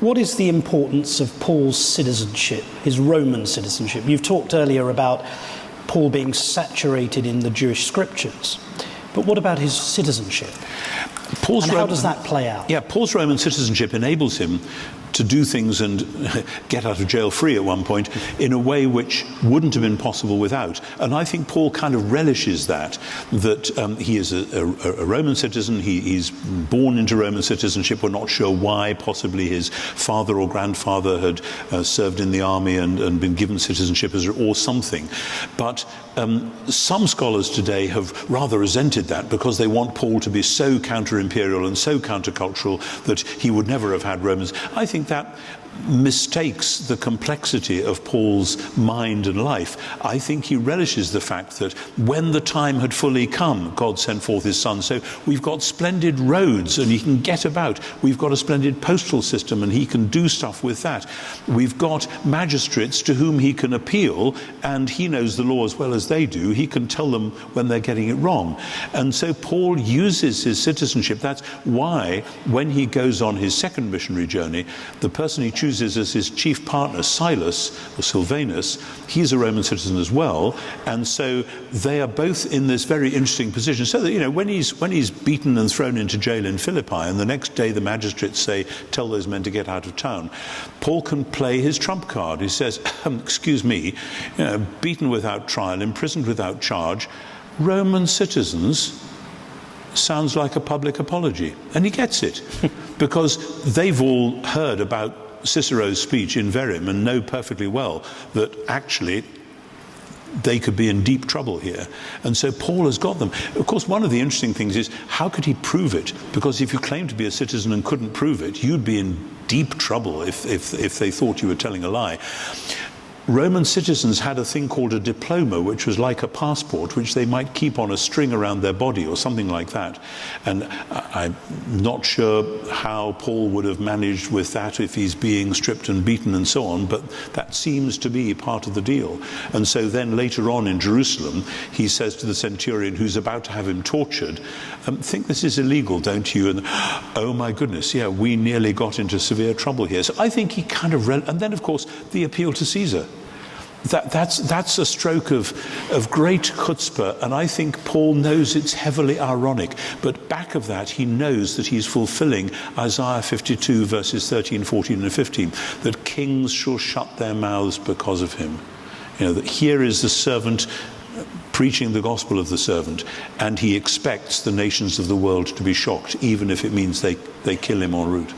What is the importance of Paul's citizenship, his Roman citizenship? You've talked earlier about Paul being saturated in the Jewish scriptures, but what about his citizenship? How does that play out? Yeah, Paul's Roman citizenship enables him to do things and get out of jail free at one point in a way which wouldn't have been possible without. And I think Paul kind of relishes that he is a Roman citizen, he's born into Roman citizenship. We're not sure why. Possibly his father or grandfather had served in the army and been given citizenship or something. But some scholars today have rather resented that because they want Paul to be so counter-imperial and so countercultural that he would never have had Romans. I think that mistakes the complexity of Paul's mind and life. I think he relishes the fact that when the time had fully come, God sent forth his son. So we've got splendid roads and he can get about. We've got a splendid postal system and he can do stuff with that. We've got magistrates to whom he can appeal, and he knows the law as well as they do. He can tell them when they're getting it wrong. And so Paul uses his citizenship. That's why when he goes on his second missionary journey, the person he chooses as his chief partner, Silas, or Silvanus, he's a Roman citizen as well, and so they are both in this very interesting position. So that, when he's beaten and thrown into jail in Philippi, and the next day the magistrates say, tell those men to get out of town, Paul can play his trump card. He says, excuse me, beaten without trial, imprisoned without charge, Roman citizens sounds like a public apology. And he gets it, because they've all heard about Cicero's speech in Verim and know perfectly well that actually they could be in deep trouble here. And so Paul has got them. Of course, one of the interesting things is, how could he prove it? Because if you claimed to be a citizen and couldn't prove it, you'd be in deep trouble if they thought you were telling a lie. Roman citizens had a thing called a diploma, which was like a passport, which they might keep on a string around their body or something like that. And I'm not sure how Paul would have managed with that if he's being stripped and beaten and so on, but that seems to be part of the deal. And so then later on in Jerusalem, he says to the centurion who's about to have him tortured, think this is illegal, don't you? And oh my goodness, yeah, we nearly got into severe trouble here. So I think he kind of and then of course the appeal to Caesar. That's a stroke of great chutzpah, and I think Paul knows it's heavily ironic, but back of that he knows that he's fulfilling Isaiah 52 verses 13, 14 and 15, that kings shall shut their mouths because of him. That here is the servant preaching the gospel of the servant, and he expects the nations of the world to be shocked, even if it means they kill him en route.